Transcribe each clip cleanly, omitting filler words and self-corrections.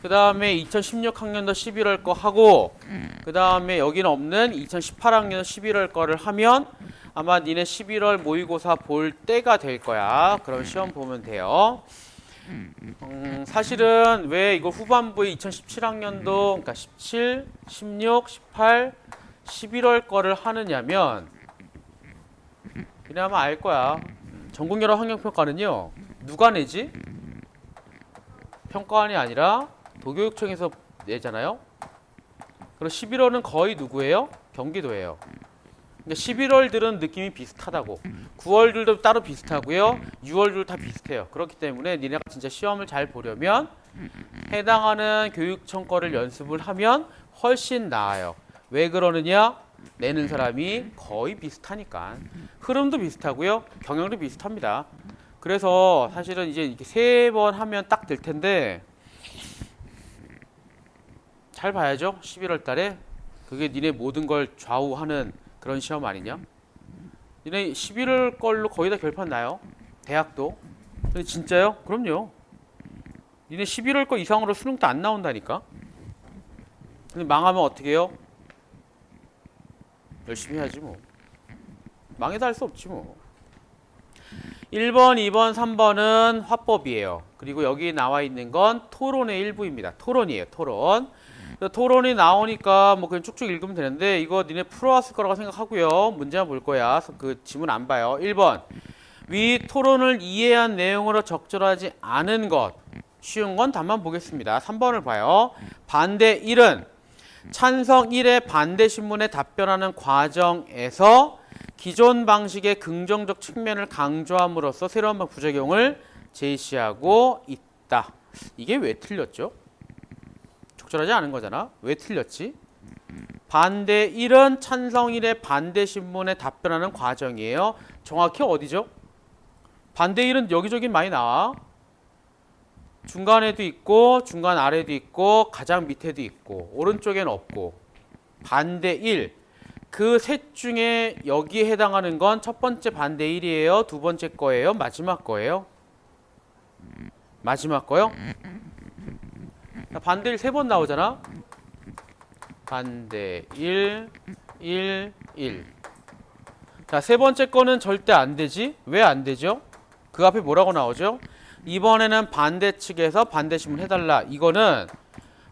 그 다음에 2016학년도 11월 거 하고 그 다음에 여기는 없는 2018학년 11월 거를 하면 아마 니네 11월 모의고사 볼 때가 될 거야. 그럼 시험 보면 돼요. 사실은 왜 이거 후반부에 2017학년도 그러니까 17, 16, 18, 11월 거를 하느냐면 그냥 아마 알 거야. 전국여러 환경평가는요. 누가 내지? 평가원이 아니라 도교육청에서 내잖아요. 그리고 11월은 거의 누구예요? 경기도예요. 근데 11월들은 느낌이 비슷하다고. 9월들도 따로 비슷하고요. 6월들도 다 비슷해요. 그렇기 때문에 니네가 진짜 시험을 잘 보려면 해당하는 교육청 거를 연습을 하면 훨씬 나아요. 왜 그러느냐? 내는 사람이 거의 비슷하니까. 흐름도 비슷하고요. 경향도 비슷합니다. 그래서 사실은 이제 이렇게 3번 하면 딱 될 텐데 잘 봐야죠. 11월 달에. 그게 니네 모든 걸 좌우하는 그런 시험 아니냐? 니네 11월 걸로 거의 다 결판 나요. 대학도. 근데 진짜요? 그럼요. 니네 11월 거 이상으로 수능 때 안 나온다니까. 근데 망하면 어떻게 해요? 열심히 해야지 뭐. 망해도 할 수 없지 뭐. 1번, 2번, 3번은 화법이에요. 그리고 여기 나와 있는 건 토론의 일부입니다. 토론이에요. 토론. 토론이 나오니까 뭐 그냥 쭉쭉 읽으면 되는데 이거 니네 풀어왔을 거라고 생각하고요. 문제만 볼 거야. 그 지문 안 봐요. 1번. 위 토론을 이해한 내용으로 적절하지 않은 것. 쉬운 건 답만 보겠습니다. 3번을 봐요. 반대 1은 찬성 1의 반대 신문에 답변하는 과정에서 기존 방식의 긍정적 측면을 강조함으로써 새로운 부작용을 제시하고 있다. 이게 왜 틀렸죠? 적절하지 않은 거잖아. 왜 틀렸지? 반대 1은 찬성 1의 반대 신문에 답변하는 과정이에요. 정확히 어디죠? 반대 1은 여기저기 많이 나와. 중간에도 있고 중간 아래도 있고 가장 밑에도 있고 오른쪽엔 없고. 반대 1. 그 셋 중에 여기에 해당하는 건 첫 번째 반대 1이에요. 두 번째 거예요. 마지막 거예요. 마지막 거요? 반대 1 3번 나오잖아. 반대 1, 1, 1. 자, 세 번째 거는 절대 안 되지. 왜 안 되죠? 그 앞에 뭐라고 나오죠? 이번에는 반대 측에서 반대 신문 해달라. 이거는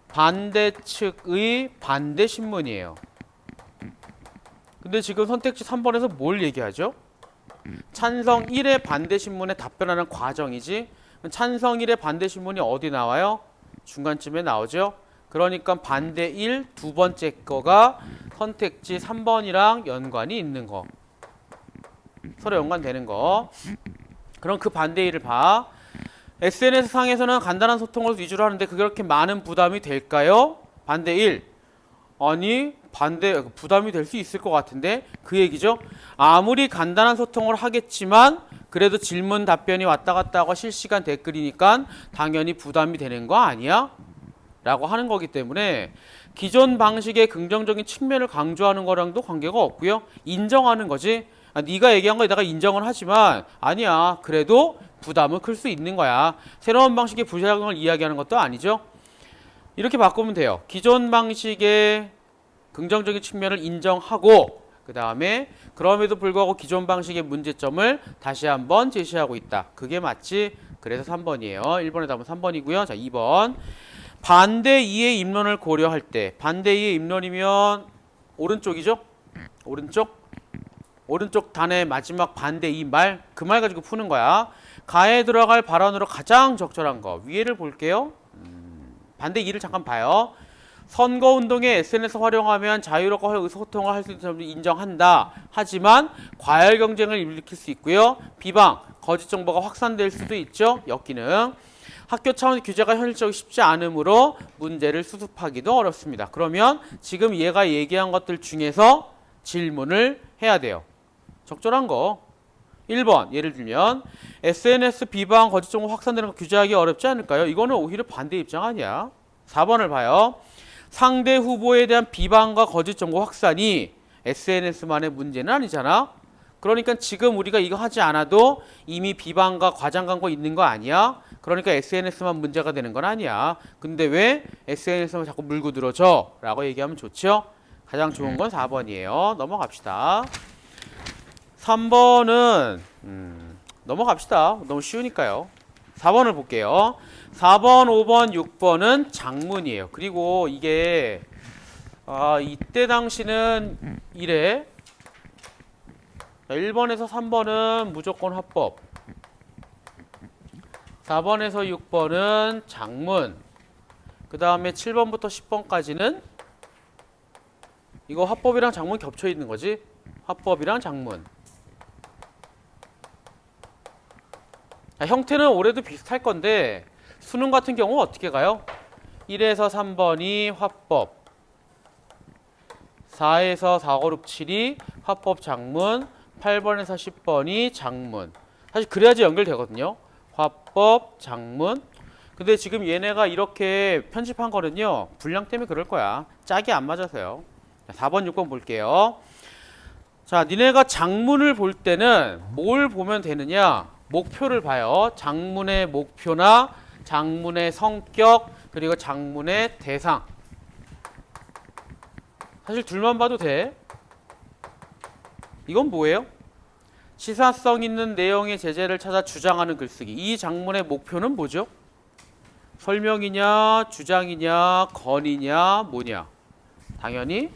반대 측의 반대 신문이에요. 근데 지금 선택지 3번에서 뭘 얘기하죠? 찬성 1의 반대 신문에 답변하는 과정이지. 찬성 1의 반대 신문이 어디 나와요? 중간쯤에 나오죠. 그러니까 반대 1 두 번째 거가 선택지 3번이랑 연관이 있는 거. 서로 연관되는 거. 그럼 그 반대 1을 봐. SNS 상에서는 간단한 소통을 위주로 하는데 그게 그렇게 많은 부담이 될까요? 반대 1. 아니 반대 부담이 될 수 있을 것 같은데 그 얘기죠. 아무리 간단한 소통을 하겠지만 그래도 질문 답변이 왔다 갔다 하고 실시간 댓글이니까 당연히 부담이 되는 거 아니야? 라고 하는 거기 때문에 기존 방식의 긍정적인 측면을 강조하는 거랑도 관계가 없고요. 인정하는 거지. 네가 얘기한 거에 내가 인정을 하지만 아니야. 그래도 부담은 클 수 있는 거야. 새로운 방식의 부작용을 이야기하는 것도 아니죠. 이렇게 바꾸면 돼요. 기존 방식의 긍정적인 측면을 인정하고 그 다음에 그럼에도 불구하고 기존 방식의 문제점을 다시 한번 제시하고 있다. 그게 맞지? 그래서 3번이에요. 1번의 답은 3번이고요. 자, 2번. 반대 2의 입론을 고려할 때 반대 2의 입론이면 오른쪽이죠? 오른쪽 단의 마지막 반대 2 말, 그 말 가지고 푸는 거야. 가에 들어갈 발언으로 가장 적절한 거. 위에를 볼게요. 반대 2를 잠깐 봐요. 선거운동에 SNS 활용하면 자유롭고 의사소통을 할 수 있는 점을 인정한다. 하지만 과열 경쟁을 일으킬 수 있고요. 비방, 거짓 정보가 확산될 수도 있죠. 역기능. 학교 차원의 규제가 현실적으로 쉽지 않으므로 문제를 수습하기도 어렵습니다. 그러면 지금 얘가 얘기한 것들 중에서 질문을 해야 돼요. 적절한 거. 1번 예를 들면 SNS 비방 거짓 정보 확산되는 거 규제하기 어렵지 않을까요? 이거는 오히려 반대 입장 아니야. 4번을 봐요. 상대 후보에 대한 비방과 거짓 정보 확산이 SNS만의 문제는 아니잖아. 그러니까 지금 우리가 이거 하지 않아도 이미 비방과 과장 광고 있는 거 아니야? 그러니까 SNS만 문제가 되는 건 아니야. 근데 왜 SNS만 자꾸 물고 늘어져? 라고 얘기하면 좋죠? 가장 좋은 건 4번이에요. 넘어갑시다. 3번은 넘어갑시다. 너무 쉬우니까요. 4번을 볼게요. 4번, 5번, 6번은 장문이에요. 그리고 이게 이때 당시는 이래 1번에서 3번은 무조건 화법, 4번에서 6번은 장문, 그 다음에 7번부터 10번까지는 이거 화법이랑 장문 겹쳐 있는 거지. 화법이랑 장문. 형태는 올해도 비슷할 건데 수능 같은 경우 어떻게 가요? 1에서 3번이 화법, 4에서 4, 5, 6, 7이 화법 장문, 8번에서 10번이 장문. 사실 그래야지 연결되거든요. 화법, 장문. 근데 지금 얘네가 이렇게 편집한 거는요, 분량 때문에 그럴 거야. 짝이 안 맞아서요. 4번, 6번 볼게요. 자, 니네가 장문을 볼 때는 뭘 보면 되느냐? 목표를 봐요. 장문의 목표나 장문의 성격, 그리고 장문의 대상. 사실 둘만 봐도 돼. 이건 뭐예요? 시사성 있는 내용의 제재를 찾아 주장하는 글쓰기. 이 장문의 목표는 뭐죠? 설명이냐, 주장이냐, 건이냐, 뭐냐? 당연히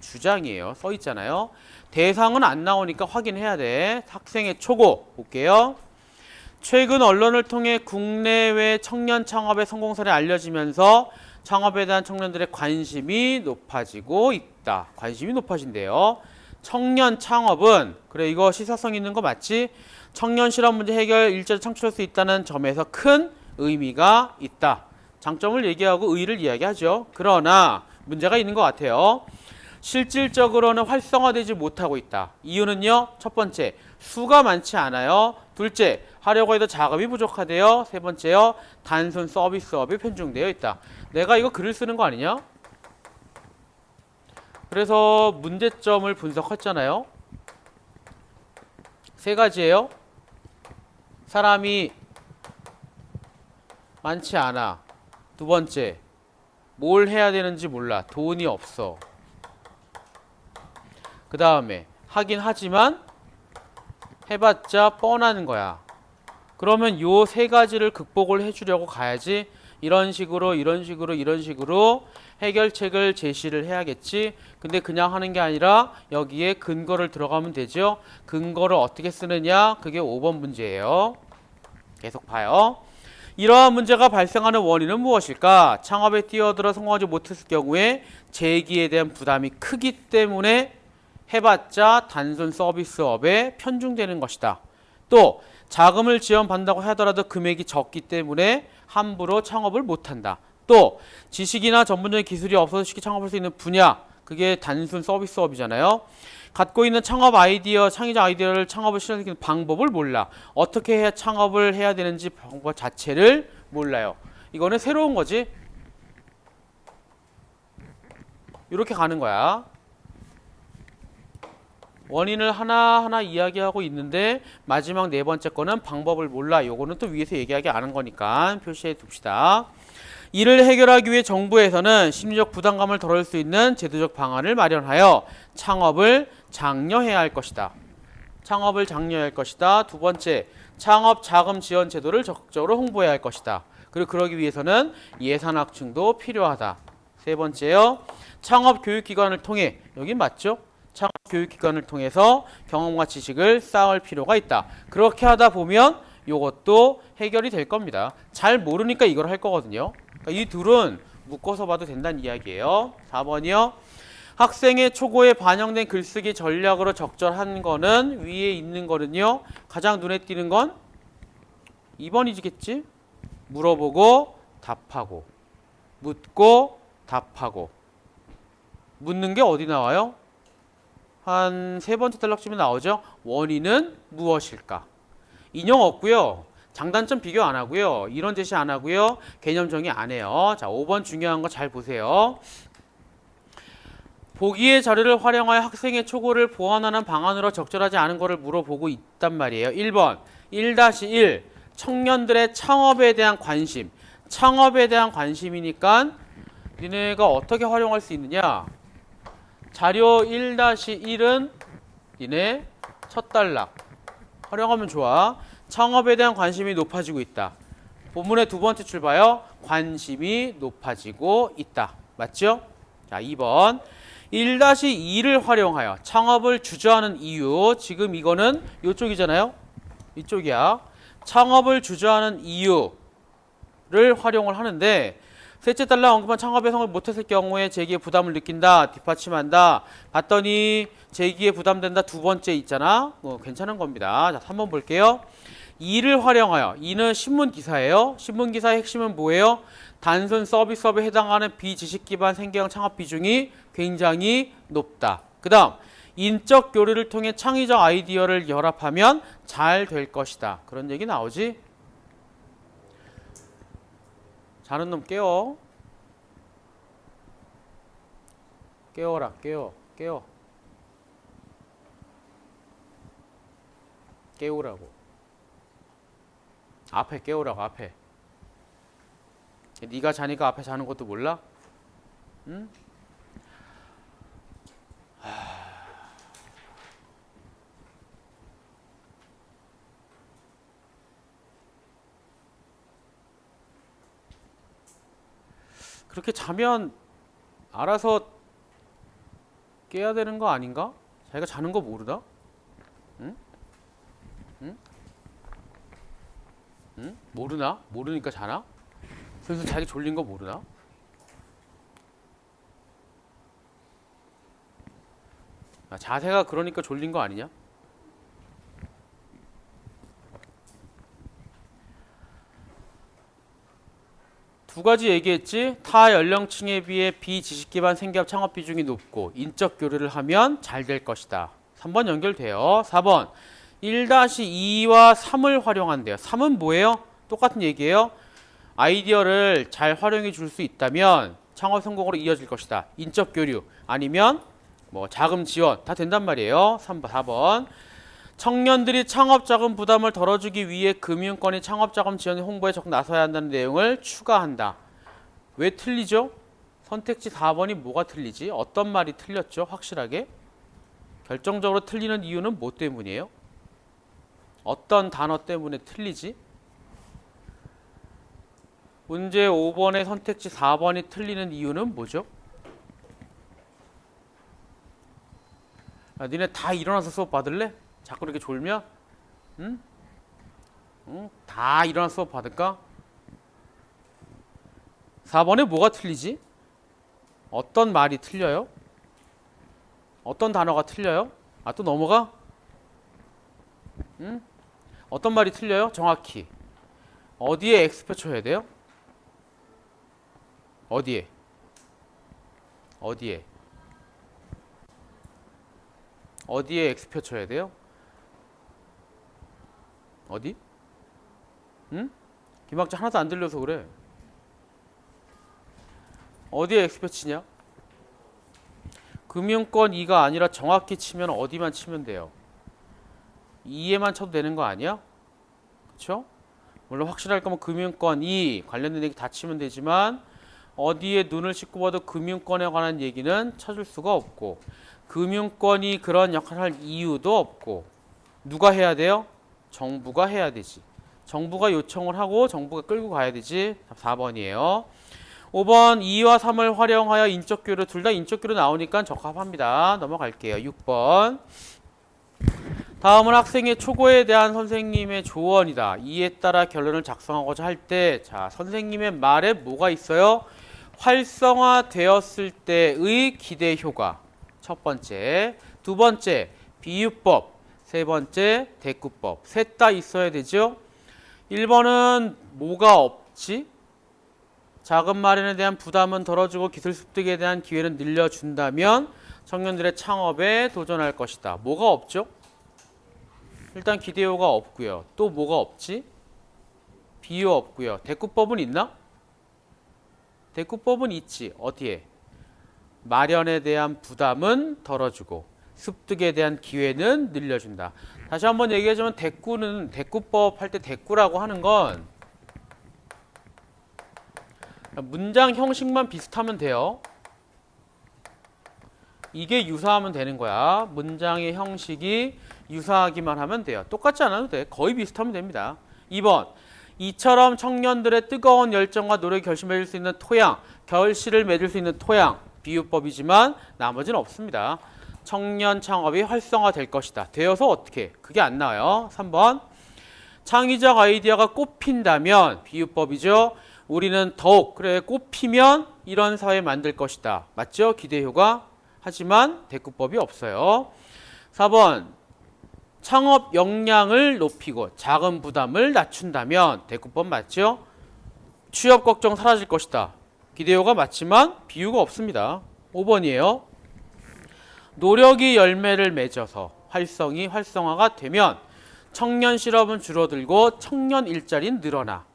주장이에요. 써 있잖아요. 대상은 안 나오니까 확인해야 돼. 학생의 초고 볼게요. 최근 언론을 통해 국내외 청년 창업의 성공 사례 알려지면서 창업에 대한 청년들의 관심이 높아지고 있다. 관심이 높아진대요. 청년 창업은 그래 이거 시사성 있는 거 맞지? 청년 실업 문제 해결 일자리 창출할 수 있다는 점에서 큰 의미가 있다. 장점을 얘기하고 의의를 이야기하죠. 그러나 문제가 있는 것 같아요. 실질적으로는 활성화되지 못하고 있다. 이유는요. 첫 번째, 수가 많지 않아요. 둘째, 하려고 해도 자금이 부족하대요. 세 번째요. 단순 서비스업이 편중되어 있다. 내가 이거 글을 쓰는 거 아니냐? 그래서 문제점을 분석했잖아요. 세 가지예요. 사람이 많지 않아. 두 번째, 뭘 해야 되는지 몰라. 돈이 없어. 그 다음에 하긴 하지만 해봤자 뻔한 거야. 그러면 요 세 가지를 극복을 해주려고 가야지. 이런 식으로 해결책을 제시를 해야겠지. 근데 그냥 하는 게 아니라 여기에 근거를 들어가면 되죠. 근거를 어떻게 쓰느냐, 그게 5번 문제예요. 계속 봐요. 이러한 문제가 발생하는 원인은 무엇일까? 창업에 뛰어들어 성공하지 못했을 경우에 재기에 대한 부담이 크기 때문에 해봤자 단순 서비스업에 편중되는 것이다. 또 자금을 지원받는다고 하더라도 금액이 적기 때문에 함부로 창업을 못한다. 또 지식이나 전문적인 기술이 없어서 쉽게 창업할 수 있는 분야, 그게 단순 서비스업이잖아요. 갖고 있는 창업 아이디어, 창의적 아이디어를 창업을 실현시키는 방법을 몰라. 어떻게 해야 창업을 해야 되는지 방법 자체를 몰라요. 이거는 새로운 거지. 이렇게 가는 거야. 원인을 하나하나 이야기하고 있는데 마지막 네 번째 거는 방법을 몰라. 요거는 또 위에서 얘기하기 안 한 거니까 표시해 둡시다. 이를 해결하기 위해 정부에서는 심리적 부담감을 덜을 수 있는 제도적 방안을 마련하여 창업을 장려해야 할 것이다. 창업을 장려해야 할 것이다. 두 번째, 창업 자금 지원 제도를 적극적으로 홍보해야 할 것이다. 그리고 그러기 위해서는 예산 확충도 필요하다. 세 번째요, 창업 교육기관을 통해, 여긴 맞죠? 창업 교육기관을 통해서 경험과 지식을 쌓을 필요가 있다. 그렇게 하다 보면 이것도 해결이 될 겁니다. 잘 모르니까 이걸 할 거거든요. 그러니까 이 둘은 묶어서 봐도 된다는 이야기예요. 4번이요. 학생의 초고에 반영된 글쓰기 전략으로 적절한 거는 위에 있는 거는요. 가장 눈에 띄는 건 2번이겠지? 물어보고 답하고, 묻고 답하고. 묻는 게 어디 나와요? 한 세 번째 단락쯤에 나오죠. 원인은 무엇일까? 인용 없고요. 장단점 비교 안 하고요. 이론 제시 안 하고요. 개념 정의 안 해요. 자, 5번 중요한 거 잘 보세요. 보기의 자료를 활용하여 학생의 초고를 보완하는 방안으로 적절하지 않은 거를 물어보고 있단 말이에요. 1번 1-1 청년들의 창업에 대한 관심. 창업에 대한 관심이니까 니네가 어떻게 활용할 수 있느냐? 자료 1-1은 니네 첫 단락 활용하면 좋아. 창업에 대한 관심이 높아지고 있다. 본문의 두 번째 줄 봐요. 관심이 높아지고 있다. 맞죠? 자, 2번 1-2를 활용하여 창업을 주저하는 이유. 지금 이거는 이쪽이잖아요. 이쪽이야. 창업을 주저하는 이유를 활용을 하는데 셋째 달러 언급한 창업에 성을 못했을 경우에 재기에 부담을 느낀다. 뒷받침한다. 봤더니 재기에 부담된다. 두 번째 있잖아. 괜찮은 겁니다. 자, 3번 볼게요. 2를 활용하여. 2는 신문기사예요. 신문기사의 핵심은 뭐예요? 단순 서비스업에 해당하는 비지식 기반 생계형 창업 비중이 굉장히 높다. 그 다음 인적 교류를 통해 창의적 아이디어를 결합하면 잘 될 것이다. 그런 얘기 나오지? 자는 놈 깨워. 깨워라. 깨워. 깨우라고. 앞에 깨우라고. 앞에. 네가 자니까 앞에 자는 것도 몰라? 응? 그렇게 자면 알아서 깨야 되는 거 아닌가? 자기가 자는 거 모르나? 응? 응? 응? 모르나? 모르니까 자나? 슬슬 자기 졸린 거 모르나? 아, 자세가 그러니까 졸린 거 아니냐? 두 가지 얘기했지. 타 연령층에 비해 비지식 기반 생기업 창업 비중이 높고 인적 교류를 하면 잘 될 것이다. 3번 연결돼요. 4번 1-2와 3을 활용한대요. 3은 뭐예요? 똑같은 얘기예요. 아이디어를 잘 활용해 줄 수 있다면 창업 성공으로 이어질 것이다. 인적 교류 아니면 뭐 자금 지원 다 된단 말이에요. 3번 4번 청년들이 창업 자금 부담을 덜어주기 위해 금융권이 창업 자금 지원 홍보에 적극 나서야 한다는 내용을 추가한다. 왜 틀리죠? 선택지 4번이 뭐가 틀리지? 어떤 말이 틀렸죠? 확실하게? 결정적으로 틀리는 이유는 뭐 때문이에요? 어떤 단어 때문에 틀리지? 문제 5번의 선택지 4번이 틀리는 이유는 뭐죠? 아, 니네 다 일어나서 수업 받을래? 자꾸 이렇게 졸면? 응? 응? 다 일어나서 수업 받을까? 4번에 뭐가 틀리지? 어떤 말이 틀려요? 어떤 단어가 틀려요? 아, 또 넘어가? 응? 어떤 말이 틀려요? 정확히 어디에 X표 쳐야 돼요? 어디에? 어디에 X표 쳐야 돼요? 어디? 응? 김학재 하나도 안 들려서 그래. 어디에 X표 치냐? 금융권 2가 아니라 정확히 치면 어디만 치면 돼요? 2에만 쳐도 되는 거 아니야? 그쵸? 물론 확실할 거면 금융권 2 관련된 얘기 다 치면 되지만 어디에 눈을 씻고 봐도 금융권에 관한 얘기는 찾을 수가 없고 금융권이 그런 역할을 할 이유도 없고 누가 해야 돼요? 정부가 해야 되지. 정부가 요청을 하고 정부가 끌고 가야 되지. 4번이에요. 5번 2와 3을 활용하여 인적 교류 둘 다 인적 교류 나오니까 적합합니다. 넘어갈게요. 6번 다음은 학생의 초고에 대한 선생님의 조언이다. 이에 따라 결론을 작성하고자 할 때 자 선생님의 말에 뭐가 있어요? 활성화되었을 때의 기대 효과 첫 번째, 두 번째 비유법, 세 번째 대꾸법 셋 다 있어야 되죠. 1번은 뭐가 없지? 자금 마련에 대한 부담은 덜어주고 기술 습득에 대한 기회는 늘려준다면 청년들의 창업에 도전할 것이다. 뭐가 없죠? 일단 기대효가 없고요. 또 뭐가 없지? 비유 없고요. 대꾸법은 있나? 대꾸법은 있지. 어디에? 마련에 대한 부담은 덜어주고 습득에 대한 기회는 늘려준다. 다시 한번 얘기하자면 대꾸법 할 때 대꾸라고 하는 건 문장 형식만 비슷하면 돼요. 이게 유사하면 되는 거야. 문장의 형식이 유사하기만 하면 돼요. 똑같지 않아도 돼. 거의 비슷하면 됩니다. 2번. 이처럼 청년들의 뜨거운 열정과 노력이 결실을 맺을 수 있는 토양, 결실을 맺을 수 있는 토양, 비유법이지만 나머지는 없습니다. 청년 창업이 활성화될 것이다. 되어서 어떻게? 그게 안 나와요. 3번. 창의적 아이디어가 꽃핀다면 비유법이죠. 우리는 더욱 그래 꽃피면 이런 사회 만들 것이다. 맞죠? 기대효과. 하지만 대꾸법이 없어요. 4번. 창업 역량을 높이고 자금 부담을 낮춘다면 대꾸법 맞죠? 취업 걱정 사라질 것이다. 기대효가 맞지만 비유가 없습니다. 5번이에요. 노력이 열매를 맺어서 활성화가 되면 청년 실업은 줄어들고 청년 일자리는 늘어나.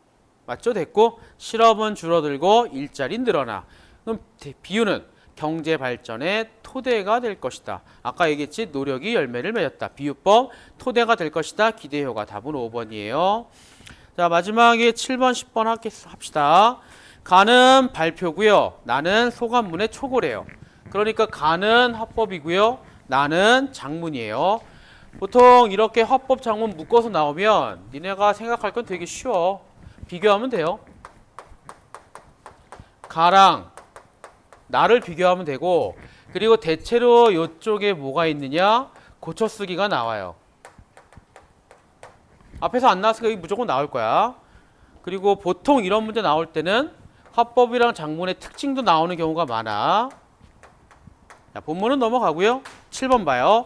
맞죠? 됐고 실업은 줄어들고 일자리는 늘어나. 그럼 비유는 경제 발전의 토대가 될 것이다. 아까 얘기했지? 노력이 열매를 맺었다. 비유법 토대가 될 것이다. 기대효과 답은 5번이에요. 자, 마지막에 7번, 10번 합시다. 가는 발표고요. 나는 소감문의 초고래요. 그러니까 가는 화법이고요. 나는 장문이에요. 보통 이렇게 화법, 장문 묶어서 나오면 니네가 생각할 건 되게 쉬워. 비교하면 돼요. 가랑 나를 비교하면 되고, 그리고 대체로 이쪽에 뭐가 있느냐? 고쳐쓰기가 나와요. 앞에서 안 나왔으니까 여기 무조건 나올 거야. 그리고 보통 이런 문제 나올 때는 화법이랑 장문의 특징도 나오는 경우가 많아. 자, 본문은 넘어가고요. 7번 봐요.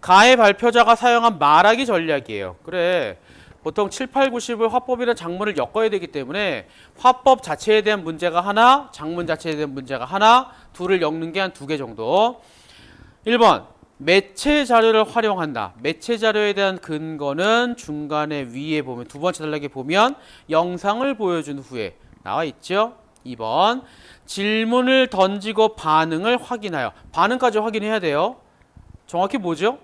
가의 발표자가 사용한 말하기 전략이에요. 그래. 보통 7, 8, 90을 화법이랑 장문을 엮어야 되기 때문에 화법 자체에 대한 문제가 하나, 장문 자체에 대한 문제가 하나, 둘을 엮는 게 한 2개 정도. 1번. 매체 자료를 활용한다. 매체 자료에 대한 근거는 중간에 위에 보면 두 번째 단락에 보면 영상을 보여준 후에 나와 있죠. 2번. 질문을 던지고 반응을 확인하여. 반응까지 확인해야 돼요. 정확히 뭐죠?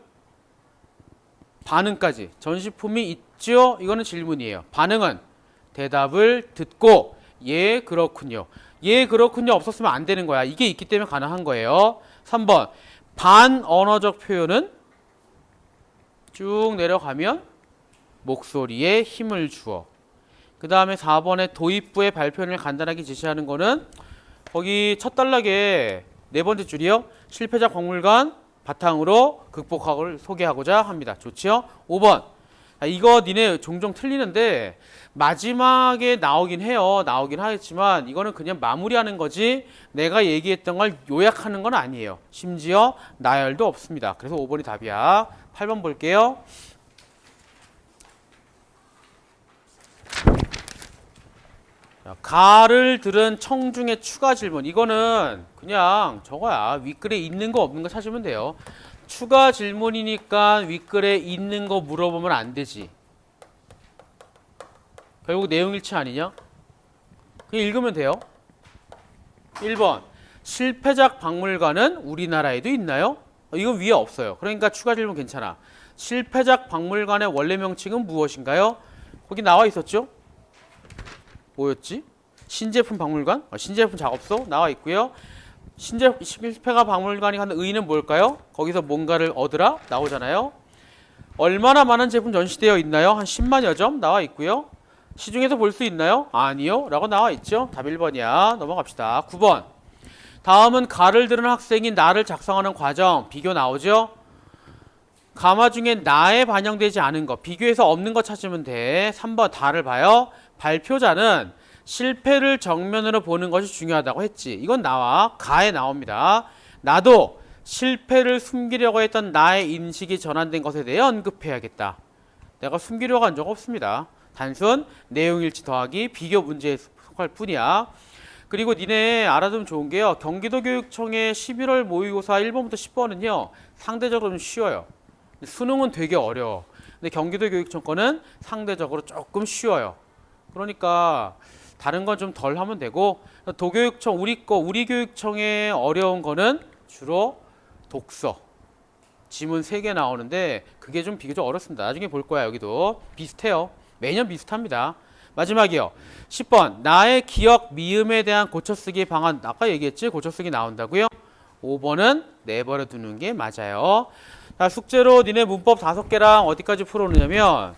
반응까지. 전시품이 있죠? 이거는 질문이에요. 반응은 대답을 듣고 예 그렇군요. 예 그렇군요 없었으면 안 되는 거야. 이게 있기 때문에 가능한 거예요. 3번. 반언어적 표현은 쭉 내려가면 목소리에 힘을 주어. 그 다음에 4번에 도입부의 발표를 간단하게 제시하는 거는 거기 첫 단락에 네 번째 줄이요. 실패작 박물관 바탕으로 극복학을 소개하고자 합니다. 좋지요? 5번. 이거 니네 종종 틀리는데 마지막에 나오긴 해요. 나오긴 하겠지만 이거는 그냥 마무리하는 거지 내가 얘기했던 걸 요약하는 건 아니에요. 심지어 나열도 없습니다. 그래서 5번이 답이야. 8번 볼게요. 가를 들은 청중의 추가 질문. 이거는 그냥 저거야. 윗글에 있는 거 없는 거 찾으면 돼요. 추가 질문이니까 윗글에 있는 거 물어보면 안 되지. 결국 내용일치 아니냐? 그냥 읽으면 돼요. 1번. 실패작 박물관은 우리나라에도 있나요? 이건 위에 없어요. 그러니까 추가 질문 괜찮아. 실패작 박물관의 원래 명칭은 무엇인가요? 거기 나와 있었죠? 뭐였지? 신제품 박물관? 신제품 작업소 나와 있고요. 실패가 박물관이 하는 의의는 뭘까요? 거기서 뭔가를 얻으라 나오잖아요. 얼마나 많은 제품 전시되어 있나요? 한 10만여 점 나와 있고요. 시중에서 볼 수 있나요? 아니요 라고 나와 있죠. 답 1번이야. 넘어갑시다. 9번. 다음은 가를 들은 학생이 나를 작성하는 과정. 비교 나오죠? 가마 중에 나에 반영되지 않은 거. 비교해서 없는 거 찾으면 돼. 3번 다를 봐요. 발표자는 실패를 정면으로 보는 것이 중요하다고 했지. 이건 나와. 가에 나옵니다. 나도 실패를 숨기려고 했던 나의 인식이 전환된 것에 대해 언급해야겠다. 내가 숨기려고 한 적 없습니다. 단순 내용일치 더하기 비교 문제에 속할 뿐이야. 그리고 니네 알아두면 좋은 게요. 경기도교육청의 11월 모의고사 1번부터 10번은요. 상대적으로 좀 쉬워요. 수능은 되게 어려워. 근데 경기도교육청 거는 상대적으로 조금 쉬워요. 그러니까 다른 건 좀 덜 하면 되고 도교육청 우리 교육청에 어려운 거는 주로 독서, 지문 3개 나오는데 그게 좀 비교적 어렵습니다. 나중에 볼 거야. 여기도 비슷해요. 매년 비슷합니다. 마지막이요. 10번 나의 기억 미음에 대한 고쳐쓰기 방안. 아까 얘기했지? 고쳐쓰기 나온다고요? 5번은 내버려 두는 게 맞아요. 자, 숙제로 니네 문법 5개랑 어디까지 풀어오느냐면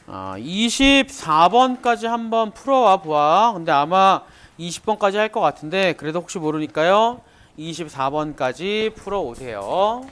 24번까지 한번 풀어와 보아. 근데 아마 20번까지 할 것 같은데 그래도 혹시 모르니까요. 24번까지 풀어오세요.